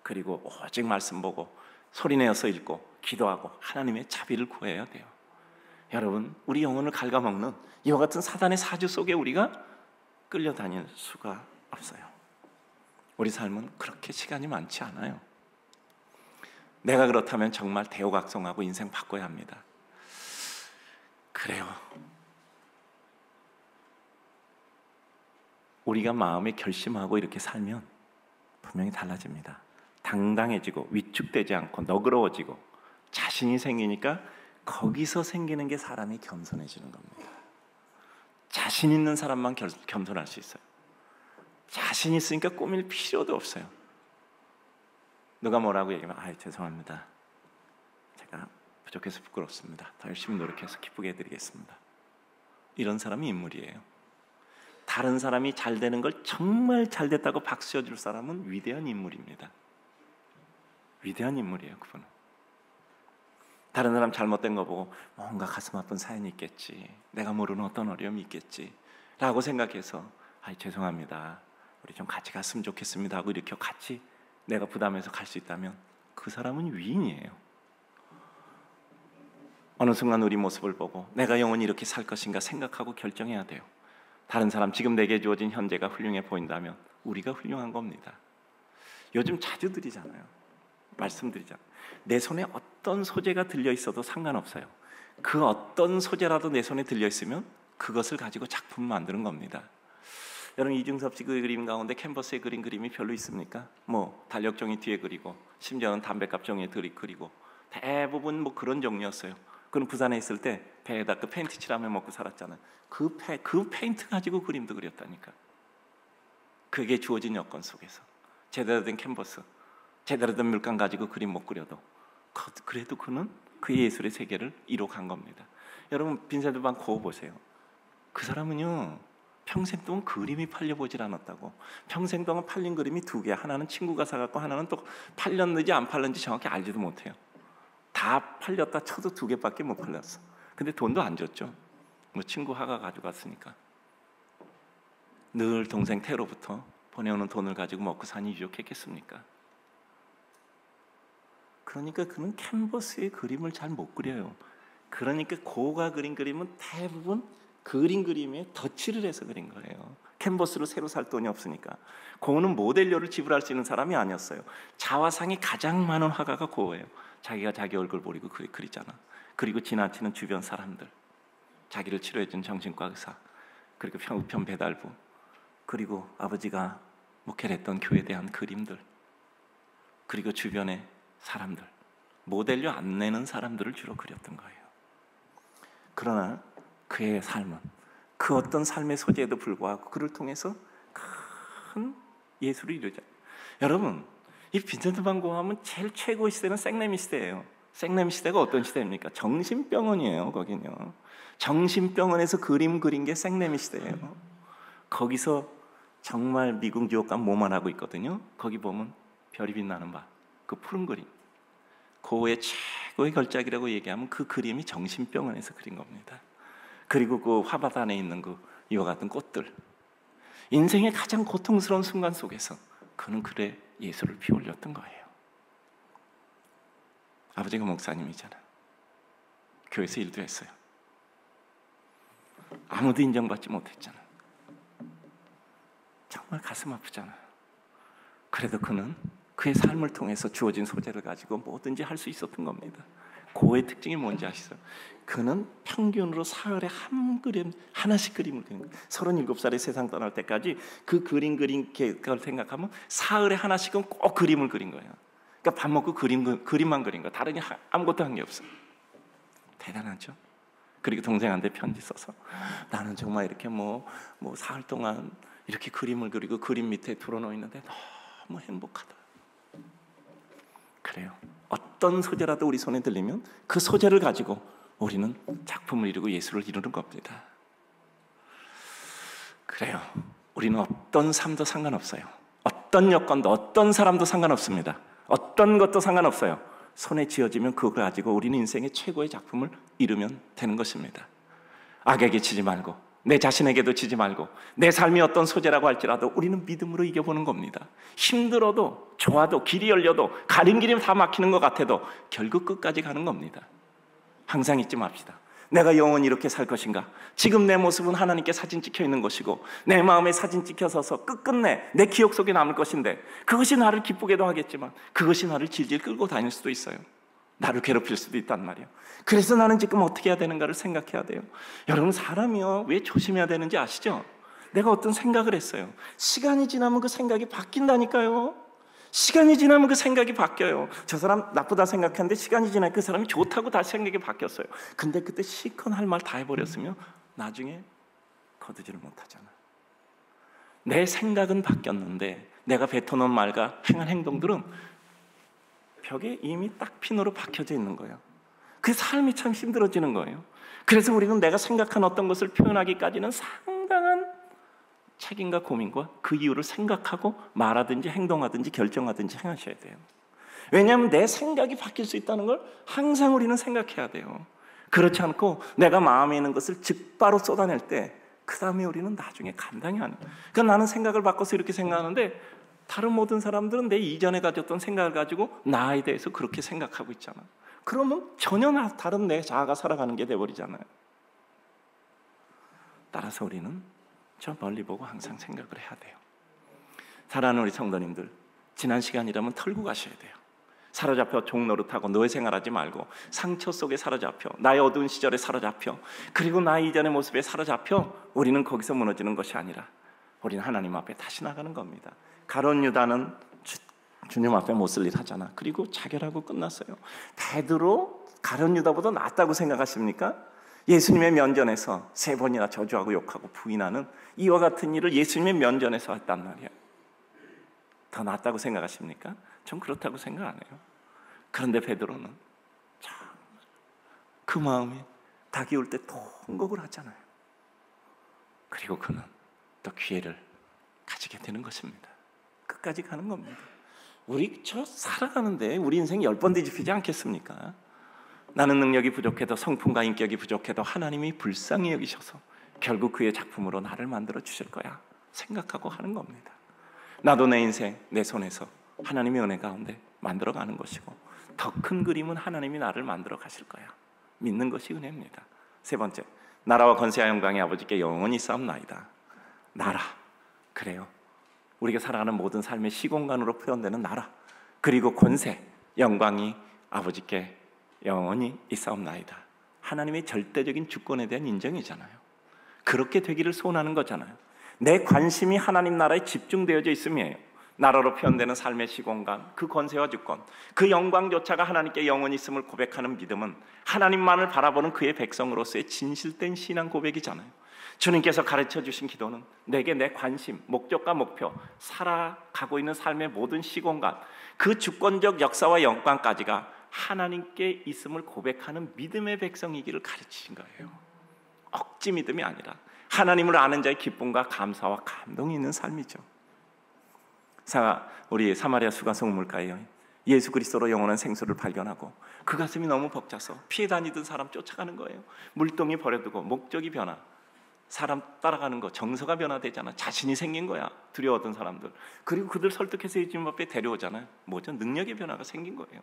그리고 오직 말씀 보고 소리내어서 읽고 기도하고 하나님의 자비를 구해야 돼요. 여러분, 우리 영혼을 갉아먹는 이와 같은 사단의 사주 속에 우리가 끌려다닐 수가 없어요. 우리 삶은 그렇게 시간이 많지 않아요. 내가 그렇다면 정말 대우각성하고 인생 바꿔야 합니다. 그래요. 우리가 마음에 결심하고 이렇게 살면 분명히 달라집니다. 당당해지고 위축되지 않고 너그러워지고 자신이 생기니까 거기서 생기는 게 사람이 겸손해지는 겁니다. 자신 있는 사람만 겸손할 수 있어요. 자신 있으니까 꾸밀 필요도 없어요. 누가 뭐라고 얘기하면 죄송합니다. 제가 부족해서 부끄럽습니다. 더 열심히 노력해서 기쁘게 해드리겠습니다. 이런 사람이 인물이에요. 다른 사람이 잘 되는 걸 정말 잘 됐다고 박수 쳐줄 사람은 위대한 인물입니다. 위대한 인물이에요. 그분은. 다른 사람 잘못된 거 보고 뭔가 가슴 아픈 사연이 있겠지, 내가 모르는 어떤 어려움이 있겠지 라고 생각해서 죄송합니다, 우리 좀 같이 갔으면 좋겠습니다 하고 이렇게 같이 내가 부담해서 갈 수 있다면 그 사람은 위인이에요. 어느 순간 우리 모습을 보고 내가 영원히 이렇게 살 것인가 생각하고 결정해야 돼요. 다른 사람, 지금 내게 주어진 현재가 훌륭해 보인다면 우리가 훌륭한 겁니다. 요즘 자주 드리잖아요. 말씀드리잖아요. 내 손에 어떤 소재가 들려있어도 상관없어요. 그 어떤 소재라도 내 손에 들려있으면 그것을 가지고 작품 만드는 겁니다. 여러분, 이중섭 씨 그 그림 가운데 캔버스에 그린 그림이 별로 있습니까? 달력종이 뒤에 그리고 심지어는 담배값 종이에 그리고 대부분 그런 종류였어요. 그는 부산에 있을 때 배에다 그 페인트 칠하며 먹고 살았잖아요. 그 페인트 가지고 그림도 그렸다니까. 그게 주어진 여건 속에서 제대로 된 캔버스, 제대로 된 물감 가지고 그림 못 그려도 그래도 그는 그 예술의 세계를 이뤄간 겁니다. 여러분, 빈센트 반 고흐 보세요. 그 사람은요 평생 동안 그림이 팔려보질 않았다고. 평생 동안 팔린 그림이 2개. 하나는 친구가 사갖고 하나는 또 팔렸는지 안 팔렸는지 정확히 알지도 못해요. 다 팔렸다 쳐도 2개밖에 못 팔렸어. 근데 돈도 안 줬죠. 친구 화가 가져갔으니까. 늘 동생 태로부터 보내오는 돈을 가지고 먹고 사니 유족했겠습니까? 그러니까 그는 캔버스에 그림을 잘 못 그려요. 그러니까 고가 그린 그림은 대부분 그린 그림에 덧칠을 해서 그린 거예요. 캔버스로 새로 살 돈이 없으니까. 고는 모델료를 지불할 수 있는 사람이 아니었어요. 자화상이 가장 많은 화가가 고예요. 자기가 자기 얼굴 버리고 그리잖아. 그리고 지나치는 주변 사람들, 자기를 치료해준 정신과 의사, 그리고 우편 배달부, 그리고 아버지가 목회를 했던 교회에 대한 그림들, 그리고 주변의 사람들, 모델료 안 내는 사람들을 주로 그렸던 거예요. 그러나 그의 삶은 그 어떤 삶의 소재에도 불구하고 그를 통해서 큰 예수를 이루자. 여러분, 이 빈센트 반 고흐 하면 제일 최고의 시대는 생레미 시대예요. 생레미 시대가 어떤 시대입니까? 정신병원이에요. 거긴요. 정신병원에서 그림 그린 게 생레미 시대예요. 거기서 정말 미국 유학관 뭐만 하고 있거든요. 거기 보면 별이 빛나는 밤, 그 푸른 그림, 고흐의 최고의 걸작이라고 얘기하면 그 그림이 정신병원에서 그린 겁니다. 그리고 그 화밭 안에 있는 그 이와 같은 꽃들, 인생의 가장 고통스러운 순간 속에서 그는 그의 예수를 피울렸던 거예요. 아버지가 목사님이잖아요. 교회에서 일도 했어요. 아무도 인정받지 못했잖아요. 정말 가슴 아프잖아요. 그래도 그는 그의 삶을 통해서 주어진 소재를 가지고 뭐든지 할 수 있었던 겁니다. 고흐의 특징이 뭔지 아시죠? 그는 평균으로 사흘에 한 그림 하나씩 그림을 그린 거예요. 37살에 세상 떠날 때까지 그 그린 걸 생각하면 사흘에 하나씩은 꼭 그림을 그린 거예요. 그러니까 밥 먹고 그림만 그린 거예요. 다른 게 아무것도 한 게 없어요. 대단하죠? 그리고 동생한테 편지 써서 나는 정말 이렇게 뭐 사흘 동안 이렇게 그림을 그리고 그림 밑에 들어놓여 있는데 너무 행복하다. 그래요. 어떤 소재라도 우리 손에 들리면 그 소재를 가지고 우리는 작품을 이루고 예수를 이루는 겁니다. 그래요. 우리는 어떤 삶도 상관없어요. 어떤 여건도 어떤 사람도 상관없습니다. 어떤 것도 상관없어요. 손에 쥐어지면 그걸 가지고 우리는 인생의 최고의 작품을 이루면 되는 것입니다. 악에게 지지 말고 내 자신에게도 지지 말고 내 삶이 어떤 소재라고 할지라도 우리는 믿음으로 이겨보는 겁니다. 힘들어도 좋아도 길이 열려도 가는 길이 다 막히는 것 같아도 결국 끝까지 가는 겁니다. 항상 잊지 맙시다. 내가 영원히 이렇게 살 것인가? 지금 내 모습은 하나님께 사진 찍혀 있는 것이고 내 마음에 사진 찍혀서서 끝끝내 내 기억 속에 남을 것인데 그것이 나를 기쁘게도 하겠지만 그것이 나를 질질 끌고 다닐 수도 있어요. 나를 괴롭힐 수도 있단 말이에요. 그래서 나는 지금 어떻게 해야 되는가를 생각해야 돼요. 여러분, 사람이요, 왜 조심해야 되는지 아시죠? 내가 어떤 생각을 했어요. 시간이 지나면 그 생각이 바뀐다니까요. 시간이 지나면 그 생각이 바뀌어요. 저 사람 나쁘다 생각했는데 시간이 지나니까 그 사람이 좋다고 다시 생각이 바뀌었어요. 근데 그때 실컷 할 말 다 해버렸으면 나중에 거두지를 못하잖아. 내 생각은 바뀌었는데 내가 뱉어놓은 말과 행한 행동들은 벽에 이미 딱 핀으로 박혀져 있는 거예요. 그 삶이 참 힘들어지는 거예요. 그래서 우리는 내가 생각한 어떤 것을 표현하기까지는 상당한 책임과 고민과 그 이유를 생각하고 말하든지 행동하든지 결정하든지 행하셔야 돼요. 왜냐하면 내 생각이 바뀔 수 있다는 걸 항상 우리는 생각해야 돼요. 그렇지 않고 내가 마음에 있는 것을 즉바로 쏟아낼 때 그 다음에 우리는 나중에 감당이 안 돼요. 그러니까 나는 생각을 바꿔서 이렇게 생각하는데 다른 모든 사람들은 내 이전에 가졌던 생각을 가지고 나에 대해서 그렇게 생각하고 있잖아. 그러면 전혀 다른 내 자아가 살아가는 게 돼버리잖아요. 따라서 우리는 저 멀리 보고 항상 생각을 해야 돼요. 사랑하는 우리 성도님들, 지난 시간이라면 털고 가셔야 돼요. 사로잡혀 종노릇하고 노예 생활하지 말고 상처 속에 사로잡혀 나의 어두운 시절에 사로잡혀 그리고 나의 이전의 모습에 사로잡혀 우리는 거기서 무너지는 것이 아니라 우리는 하나님 앞에 다시 나가는 겁니다. 가룟 유다는 주님 앞에 못쓸 일 하잖아. 그리고 자결하고 끝났어요. 베드로 가룟 유다보다 낫다고 생각하십니까? 예수님의 면전에서 3번이나 저주하고 욕하고 부인하는 이와 같은 일을 예수님의 면전에서 했단 말이에요. 더 낫다고 생각하십니까? 전 그렇다고 생각 안 해요. 그런데 베드로는 정말 그 마음이 닭이 올 때 통곡을 하잖아요. 그리고 그는 또 기회를 가지게 되는 것입니다. 끝까지 가는 겁니다. 우리 저 살아가는데 우리 인생 10번 뒤집히지 않겠습니까? 나는 능력이 부족해도 성품과 인격이 부족해도 하나님이 불쌍히 여기셔서 결국 그의 작품으로 나를 만들어 주실 거야 생각하고 하는 겁니다. 나도 내 인생 내 손에서 하나님의 은혜 가운데 만들어가는 것이고 더 큰 그림은 하나님이 나를 만들어 가실 거야 믿는 것이 은혜입니다. 3번째, 나라와 권세와 영광이 아버지께 영원히 싸움나이다. 나라, 그래요. 우리가 살아가는 모든 삶의 시공간으로 표현되는 나라 그리고 권세, 영광이 아버지께 영원히 있사옵나이다. 하나님의 절대적인 주권에 대한 인정이잖아요. 그렇게 되기를 소원하는 거잖아요. 내 관심이 하나님 나라에 집중되어져 있음이에요. 나라로 표현되는 삶의 시공간, 그 권세와 주권, 그 영광조차가 하나님께 영원히 있음을 고백하는 믿음은 하나님만을 바라보는 그의 백성으로서의 진실된 신앙 고백이잖아요. 주님께서 가르쳐 주신 기도는 내게 내 관심, 목적과 목표, 살아가고 있는 삶의 모든 시공간, 그 주권적 역사와 영광까지가 하나님께 있음을 고백하는 믿음의 백성이기를 가르치신 거예요. 억지 믿음이 아니라 하나님을 아는 자의 기쁨과 감사와 감동이 있는 삶이죠. 우리 사마리아 수가성 우물가에 예수 그리스도로 영원한 생수를 발견하고 그 가슴이 너무 벅차서 피해 다니던 사람 쫓아가는 거예요. 물동이 버려두고 목적이 변화, 사람 따라가는 거, 정서가 변화되잖아. 자신이 생긴 거야, 두려웠던 사람들. 그리고 그들 설득해서 예수님 앞에 데려오잖아요. 뭐죠? 능력의 변화가 생긴 거예요.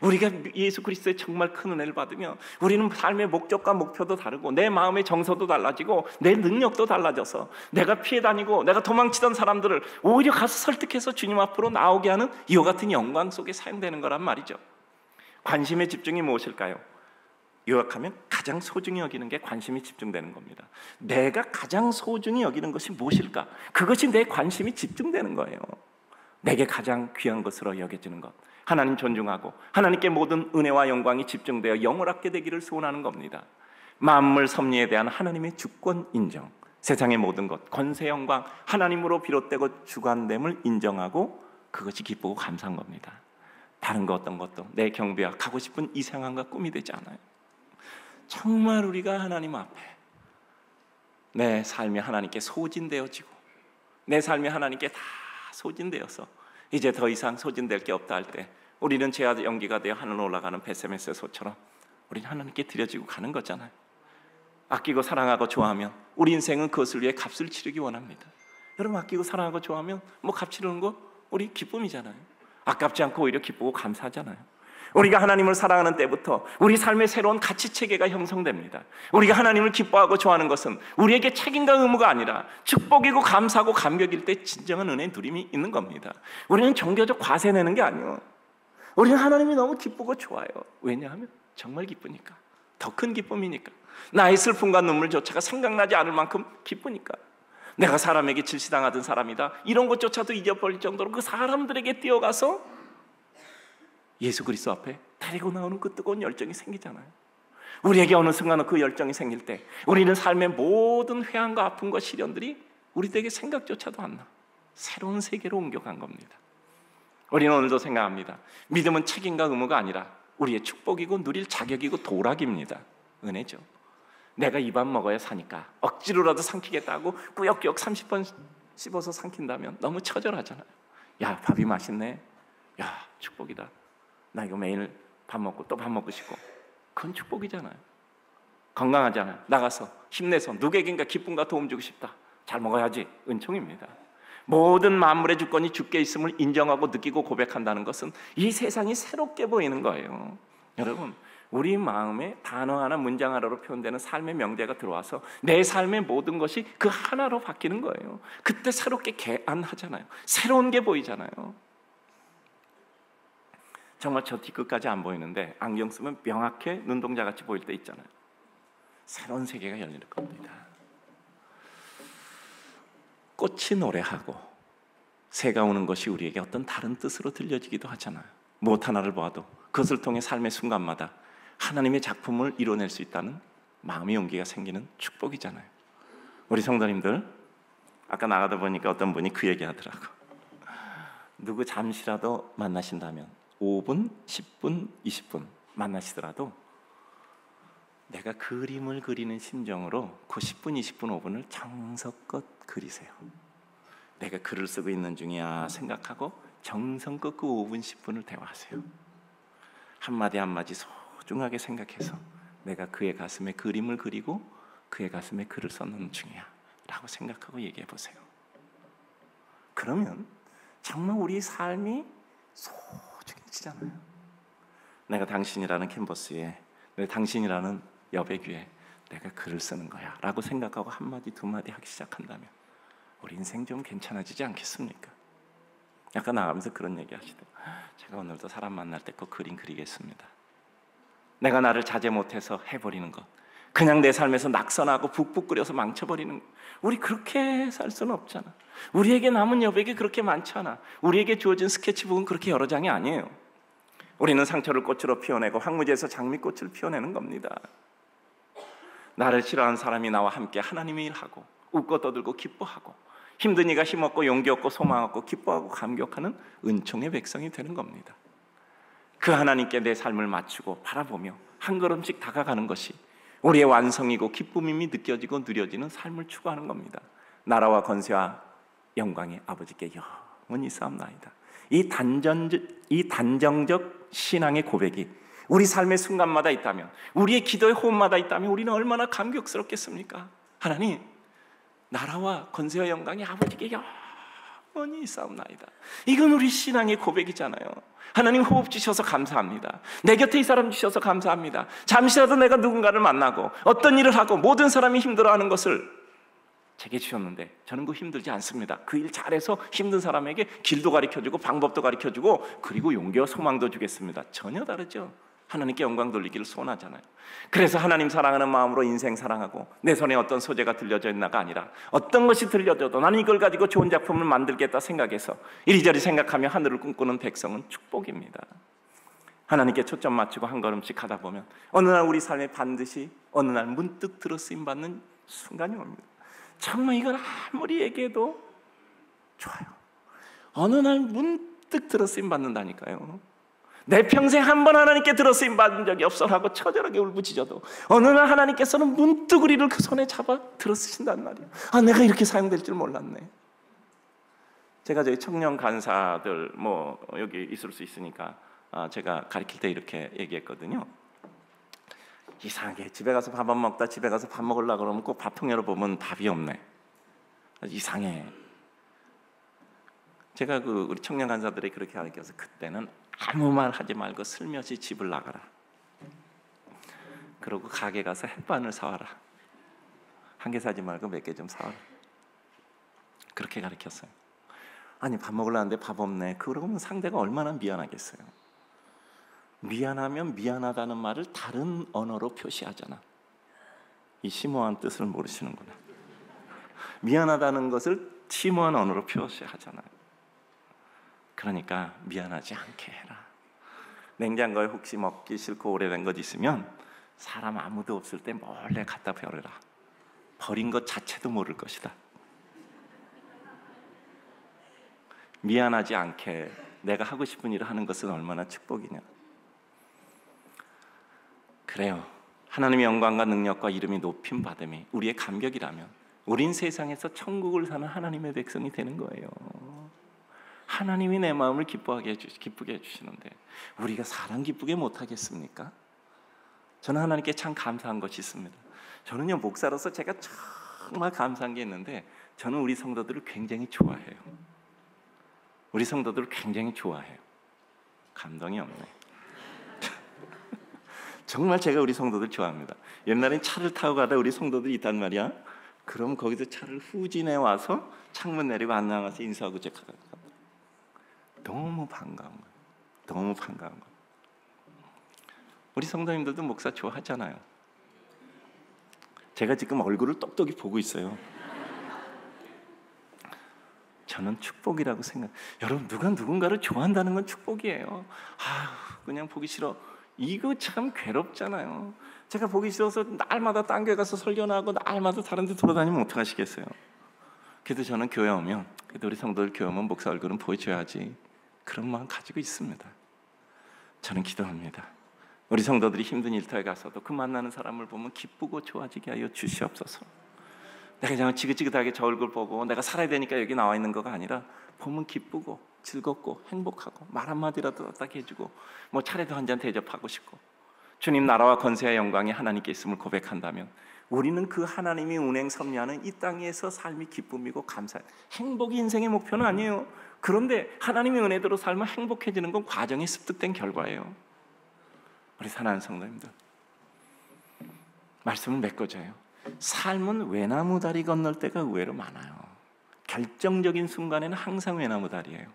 우리가 예수 그리스도의 정말 큰 은혜를 받으면 우리는 삶의 목적과 목표도 다르고 내 마음의 정서도 달라지고 내 능력도 달라져서 내가 피해 다니고 내가 도망치던 사람들을 오히려 가서 설득해서 주님 앞으로 나오게 하는 이와 같은 영광 속에 사용되는 거란 말이죠. 관심의 집중이 무엇일까요? 요약하면 가장 소중히 여기는 게 관심이 집중되는 겁니다. 내가 가장 소중히 여기는 것이 무엇일까? 그것이 내 관심이 집중되는 거예요. 내게 가장 귀한 것으로 여겨지는 것, 하나님 존중하고 하나님께 모든 은혜와 영광이 집중되어 영을 얻게 되기를 소원하는 겁니다. 만물 섭리에 대한 하나님의 주권 인정, 세상의 모든 것, 권세 영광 하나님으로 비롯되고 주관됨을 인정하고 그것이 기쁘고 감사한 겁니다. 다른 것 어떤 것도 내 경배와 가고 싶은 이상함과 꿈이 되지 않아요. 정말 우리가 하나님 앞에 내 삶이 하나님께 소진되어지고 내 삶이 하나님께 다 소진되어서 이제 더 이상 소진될 게 없다 할 때 우리는 죄와 연기가 되어 하늘로 올라가는 베세메스의 소처럼 우리는 하나님께 드려지고 가는 거잖아요. 아끼고 사랑하고 좋아하면 우리 인생은 그것을 위해 값을 치르기 원합니다. 여러분, 아끼고 사랑하고 좋아하면 뭐 값 치르는 거 우리 기쁨이잖아요. 아깝지 않고 오히려 기쁘고 감사하잖아요. 우리가 하나님을 사랑하는 때부터 우리 삶의 새로운 가치체계가 형성됩니다. 우리가 하나님을 기뻐하고 좋아하는 것은 우리에게 책임과 의무가 아니라 축복이고 감사하고 감격일 때 진정한 은혜의 누림이 있는 겁니다. 우리는 종교적 과세 내는 게 아니에요. 우리는 하나님이 너무 기쁘고 좋아요. 왜냐하면 정말 기쁘니까, 더 큰 기쁨이니까, 나의 슬픔과 눈물조차가 생각나지 않을 만큼 기쁘니까. 내가 사람에게 질시당하던 사람이다, 이런 것조차도 잊어버릴 정도로 그 사람들에게 뛰어가서 예수 그리스도 앞에 데리고 나오는 그 뜨거운 열정이 생기잖아요. 우리에게 어느 순간 그 열정이 생길 때 우리는 삶의 모든 회한과 아픔과 시련들이 우리에게 생각조차도 안 나. 새로운 세계로 옮겨간 겁니다. 우리는 오늘도 생각합니다. 믿음은 책임과 의무가 아니라 우리의 축복이고 누릴 자격이고 도락입니다. 은혜죠. 내가 이 밥 먹어야 사니까 억지로라도 삼키겠다고 꾸역꾸역 30번 씹어서 삼킨다면 너무 처절하잖아요. 야, 밥이 맛있네. 야, 축복이다. 나 이거 매일 밥 먹고 또 밥 먹고 싶고. 그건 축복이잖아요. 건강하잖아요. 나가서 힘내서 누구에겐가 기쁨과 도움 주고 싶다. 잘 먹어야지. 은총입니다. 모든 만물의 주권이 주께 있음을 인정하고 느끼고 고백한다는 것은 이 세상이 새롭게 보이는 거예요. 여러분, 우리 마음에 단어 하나, 문장 하나로 표현되는 삶의 명제가 들어와서 내 삶의 모든 것이 그 하나로 바뀌는 거예요. 그때 새롭게 개안하잖아요. 새로운 게 보이잖아요. 정말 저 뒤끝까지 안 보이는데 안경 쓰면 명확해 눈동자같이 보일 때 있잖아요. 새로운 세계가 열릴 겁니다. 꽃이 노래하고 새가 우는 것이 우리에게 어떤 다른 뜻으로 들려지기도 하잖아요. 무엇 하나를 보아도 그것을 통해 삶의 순간마다 하나님의 작품을 이뤄낼 수 있다는 마음의 용기가 생기는 축복이잖아요. 우리 성도님들, 아까 나가다 보니까 어떤 분이 그 얘기 하더라고. 누구 잠시라도 만나신다면 5분, 10분, 20분 만나시더라도 내가 그림을 그리는 심정으로 그 10분, 20분, 5분을 정성껏 그리세요. 내가 글을 쓰고 있는 중이야 생각하고 정성껏 그 5분, 10분을 대화하세요. 한마디 한마디 소중하게 생각해서 내가 그의 가슴에 그림을 그리고 그의 가슴에 글을 써놓는 중이야 라고 생각하고 얘기해 보세요. 그러면 정말 우리 삶이 소중해지잖아요. 내가 당신이라는 캔버스에, 내가 당신이라는 여백 위에 내가 글을 쓰는 거야 라고 생각하고 한마디 두마디 하기 시작한다면 우리 인생 좀 괜찮아지지 않겠습니까? 약간 나가면서 그런 얘기 하시더라고요. 제가 오늘도 사람 만날 때 꼭 그림 그리겠습니다. 내가 나를 자제 못해서 해버리는 것, 그냥 내 삶에서 낙선하고 북북 끓여서 망쳐버리는 거예요. 우리 그렇게 살 수는 없잖아. 우리에게 남은 여백이 그렇게 많잖아. 우리에게 주어진 스케치북은 그렇게 여러 장이 아니에요. 우리는 상처를 꽃으로 피워내고 황무지에서 장미꽃을 피워내는 겁니다. 나를 싫어하는 사람이 나와 함께 하나님의 일하고 웃고 떠들고 기뻐하고 힘든 이가 힘없고 용기 없고 소망 없고 기뻐하고 감격하는 은총의 백성이 되는 겁니다. 그 하나님께 내 삶을 맞추고 바라보며 한 걸음씩 다가가는 것이 우리의 완성이고 기쁨이 느껴지고 누려지는 삶을 추구하는 겁니다. 나라와 권세와 영광의 아버지께 영원히 싸움나이다. 이 단정적 신앙의 고백이 우리 삶의 순간마다 있다면, 우리의 기도의 호흡마다 있다면 우리는 얼마나 감격스럽겠습니까? 하나님, 나라와 권세와 영광의 아버지께 영원히 싸움나이다. 이건 우리 신앙의 고백이잖아요. 하나님 호흡 주셔서 감사합니다. 내 곁에 이 사람 주셔서 감사합니다. 잠시라도 내가 누군가를 만나고 어떤 일을 하고 모든 사람이 힘들어하는 것을 제게 주셨는데 저는 그 힘들지 않습니다. 그 일 잘해서 힘든 사람에게 길도 가르쳐주고 방법도 가르쳐주고 그리고 용기와 소망도 주겠습니다. 전혀 다르죠. 하나님께 영광 돌리기를 소원하잖아요. 그래서 하나님 사랑하는 마음으로 인생 사랑하고 내 손에 어떤 소재가 들려져 있나가 아니라 어떤 것이 들려져도 나는 이걸 가지고 좋은 작품을 만들겠다 생각해서 이리저리 생각하며 하늘을 꿈꾸는 백성은 축복입니다. 하나님께 초점 맞추고 한 걸음씩 가다 보면 어느 날 우리 삶에 반드시 어느 날 문득 들어쓰임 받는 순간이 옵니다. 정말 이건 아무리 얘기해도 좋아요. 어느 날 문득 들어쓰임 받는다니까요. 내 평생 한 번 하나님께 들어쓰임 받은 적이 없어라고 처절하게 울부짖어도 어느 날 하나님께서는 문득 우리를 그 손에 잡아 들어쓰신단 말이에요. 아, 내가 이렇게 사용될 줄 몰랐네. 제가 저희 청년 간사들 여기 있을 수 있으니까 제가 가르칠 때 이렇게 얘기했거든요. 이상하게 집에 가서 밥 안 먹다 집에 가서 밥 먹으려고 그러면 꼭 밥통 열어보면 밥이 없네. 이상해. 제가 우리 청년 간사들이 그렇게 가르쳐서 그때는 아무 말 하지 말고 슬며시 집을 나가라. 그러고 가게 가서 햇반을 사와라. 한 개 사지 말고 몇 개 좀 사와라. 그렇게 가르쳤어요. 아니 밥 먹으려는데 밥 없네. 그러면 상대가 얼마나 미안하겠어요. 미안하면 미안하다는 말을 다른 언어로 표시하잖아. 이 심오한 뜻을 모르시는구나. 미안하다는 것을 심오한 언어로 표시하잖아요. 그러니까 미안하지 않게 해라. 냉장고에 혹시 먹기 싫고 오래된 것 있으면 사람 아무도 없을 때 몰래 갖다 버려라. 버린 것 자체도 모를 것이다. 미안하지 않게 내가 하고 싶은 일을 하는 것은 얼마나 축복이냐. 그래요. 하나님의 영광과 능력과 이름이 높임 받음이 우리의 감격이라면 우린 세상에서 천국을 사는 하나님의 백성이 되는 거예요. 하나님이 내 마음을 기쁘게 해주시는데 우리가 사람 기쁘게 못하겠습니까? 저는 하나님께 참 감사한 것이 있습니다. 저는요 목사로서 제가 정말 감사한 게 있는데 저는 우리 성도들을 굉장히 좋아해요. 우리 성도들을 굉장히 좋아해요. 감동이 없네. 정말 제가 우리 성도들 좋아합니다. 옛날엔 차를 타고 가다 우리 성도들이 있단 말이야. 그럼 거기서 차를 후진해 와서 창문 내리고 안녕 와서 인사하고 제가 너무 반가운 거예요. 너무 반가운 거예요. 우리 성도님들도 목사 좋아하잖아요. 제가 지금 얼굴을 똑똑히 보고 있어요. 저는 축복이라고 여러분 누가 누군가를 좋아한다는 건 축복이에요. 그냥 보기 싫어. 이거 참 괴롭잖아요. 제가 보기 싫어서 날마다 딴 교회 가서 설교하고 날마다 다른 데 돌아다니면 어떡하시겠어요. 그래도 저는 교회 오면 그래도 우리 성도들 교회 오면 목사 얼굴은 보여줘야지 그런 마음 가지고 있습니다. 저는 기도합니다. 우리 성도들이 힘든 일터에 가서도 그 만나는 사람을 보면 기쁘고 좋아지게 하여 주시옵소서. 내가 그냥 지긋지긋하게 저 얼굴 보고 내가 살아야 되니까 여기 나와 있는 거가 아니라 보면 기쁘고 즐겁고 행복하고 말 한마디라도 딱 해주고 차례도 한 잔 대접하고 싶고 주님 나라와 권세와 영광이 하나님께 있음을 고백한다면 우리는 그 하나님이 운행 섭리하는 이 땅에서 삶이 기쁨이고 감사해요. 행복이 인생의 목표는 아니에요. 그런데 하나님의 은혜대로 살면 행복해지는 건 과정이 습득된 결과예요. 우리 사랑하는 성도님들 말씀을 메꿔줘요. 삶은 외나무 다리 건널 때가 의외로 많아요. 결정적인 순간에는 항상 외나무 다리예요.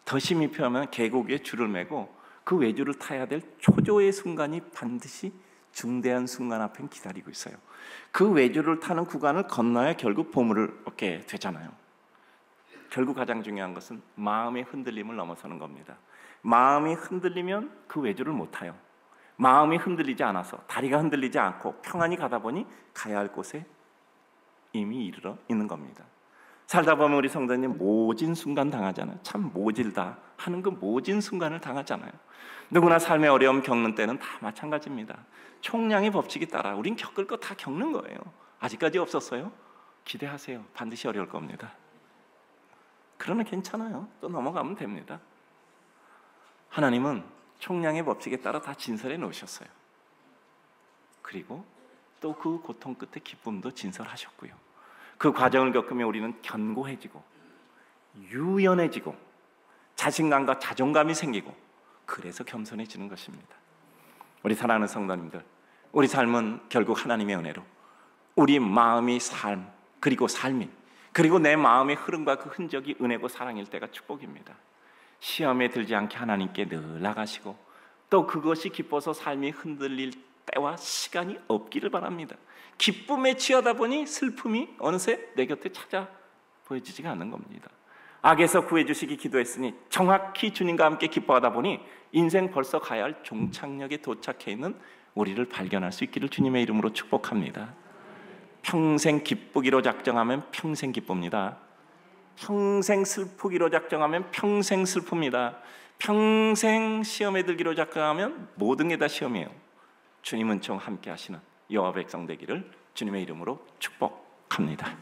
더 심히 표현하면 계곡에 줄을 메고 그 외줄을 타야 될 초조의 순간이 반드시 중대한 순간 앞엔 기다리고 있어요. 그 외주를 타는 구간을 건너야 결국 보물을 얻게 되잖아요. 결국 가장 중요한 것은 마음의 흔들림을 넘어서는 겁니다. 마음이 흔들리면 그 외주를 못 타요. 마음이 흔들리지 않아서, 다리가 흔들리지 않고 평안히 가다 보니 가야 할 곳에 이미 이르러 있는 겁니다. 살다 보면 우리 성도님 모진 순간 당하잖아요. 참 모질다 하는 그 모진 순간을 당하잖아요. 누구나 삶의 어려움 겪는 때는 다 마찬가지입니다. 총량의 법칙에 따라 우린 겪을 거 다 겪는 거예요. 아직까지 없었어요? 기대하세요. 반드시 어려울 겁니다. 그러나 괜찮아요. 또 넘어가면 됩니다. 하나님은 총량의 법칙에 따라 다 진설해 놓으셨어요. 그리고 또 그 고통 끝에 기쁨도 진설하셨고요. 그 과정을 겪으면 우리는 견고해지고 유연해지고 자신감과 자존감이 생기고 그래서 겸손해지는 것입니다. 우리 사랑하는 성도님들, 우리 삶은 결국 하나님의 은혜로 우리 마음이 삶, 그리고 삶이, 그리고 내 마음의 흐름과 그 흔적이 은혜고 사랑일 때가 축복입니다. 시험에 들지 않게 하나님께 늘 나가시고 또 그것이 기뻐서 삶이 흔들릴 때와 시간이 없기를 바랍니다. 기쁨에 취하다 보니 슬픔이 어느새 내 곁에 찾아 보여지지가 않는 겁니다. 악에서 구해주시기 기도했으니 정확히 주님과 함께 기뻐하다 보니 인생 벌써 가야 할 종착역에 도착해 있는 우리를 발견할 수 있기를 주님의 이름으로 축복합니다. 평생 기쁘기로 작정하면 평생 기쁩니다. 평생 슬프기로 작정하면 평생 슬픕니다. 평생 시험에 들기로 작정하면 모든 게 다 시험이에요. 주님은 총 함께 하시는 여호와 백성 되기를 주님의 이름으로 축복합니다.